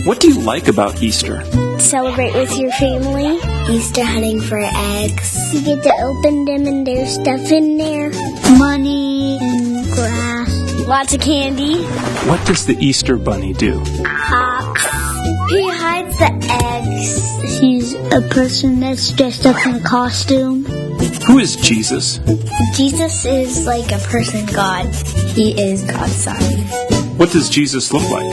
What do you like about Easter? Celebrate with your family. Easter hunting for eggs. You get to open them and there's stuff in there. Money and grass. Lots of candy. What does the Easter bunny do? Hops. He hides the eggs. He's a person that's dressed up in a costume. Who is Jesus? Jesus is like a person God. He is God's son. What does Jesus look like?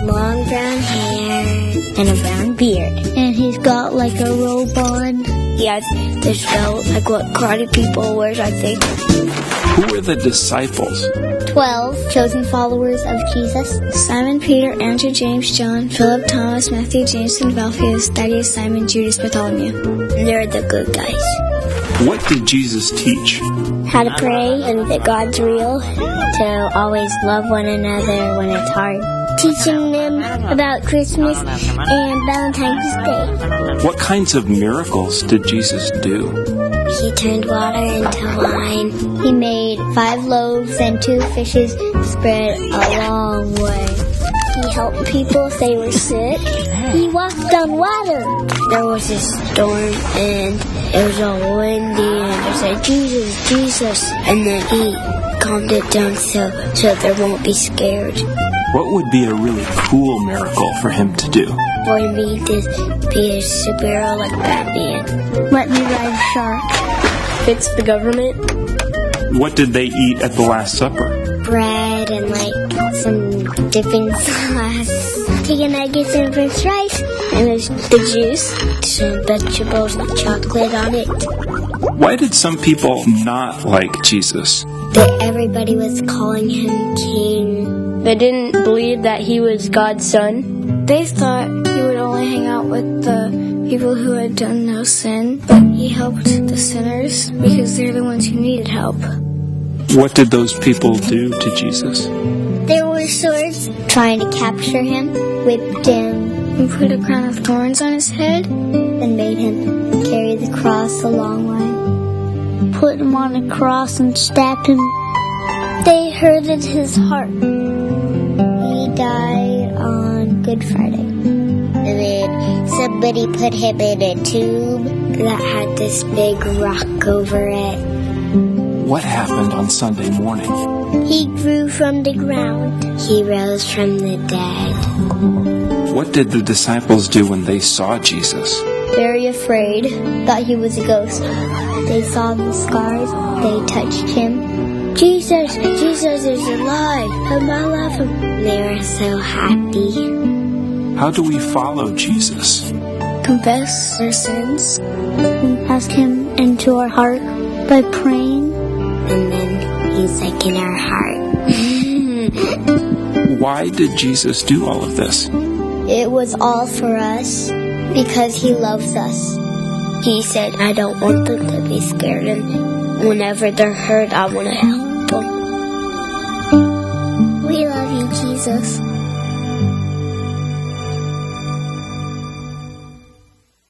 Long brown hair and a brown beard. And he's got like a robe on. He has this belt, like what karate people wears, I think. Who are the disciples? 12 chosen followers of Jesus. Simon, Peter, Andrew, James, John, Philip, Thomas, Matthew, James, and Alphaeus, Thaddeus, Simon, Judas, Bartholomew. They're the good guys. What did Jesus teach? How to pray and that God's real. To always love one another when it's hard. Teaching them about Christmas and Valentine's Day. What kinds of miracles did Jesus do? He turned water into wine. He made 5 loaves and 2 fishes spread a long way. He helped people if they were sick. He walked on water. There was a storm and it was all windy and they said, Jesus, Jesus. And then he calmed it down so they won't be scared. What would be a really cool miracle for him to do? For me to be a superhero like Batman. Let me ride a shark. It's the government. What did they eat at the Last Supper? Bread and like some dipping sauce. Chicken nuggets and french fries. And there's the juice. Some vegetables with chocolate on it. Why did some people not like Jesus? That everybody was calling him king. They didn't believe that he was God's son. They thought he would only hang out with the people who had done no sin. But he helped the sinners because they're the ones who needed help. What did those people do to Jesus? There were swords trying to capture him, whipped him, and put a crown of thorns on his head, and made him carry the cross a long way. Put him on a cross and stabbed him. They hurted his heart. He died on Good Friday. And then somebody put him in a tube that had this big rock over it. What happened on Sunday morning? He grew from the ground. He rose from the dead. What did the disciples do when they saw Jesus? Very afraid, thought he was a ghost. They saw the scars. They touched him. Jesus, Jesus is alive. And I love him. They were so happy. How do we follow Jesus? Confess our sins. We ask him into our heart by praying. And then he's like in our heart. Why did Jesus do all of this? It was all for us because he loves us. He said, I don't want them to be scared, and whenever they're hurt, I want to help them. We love you, Jesus.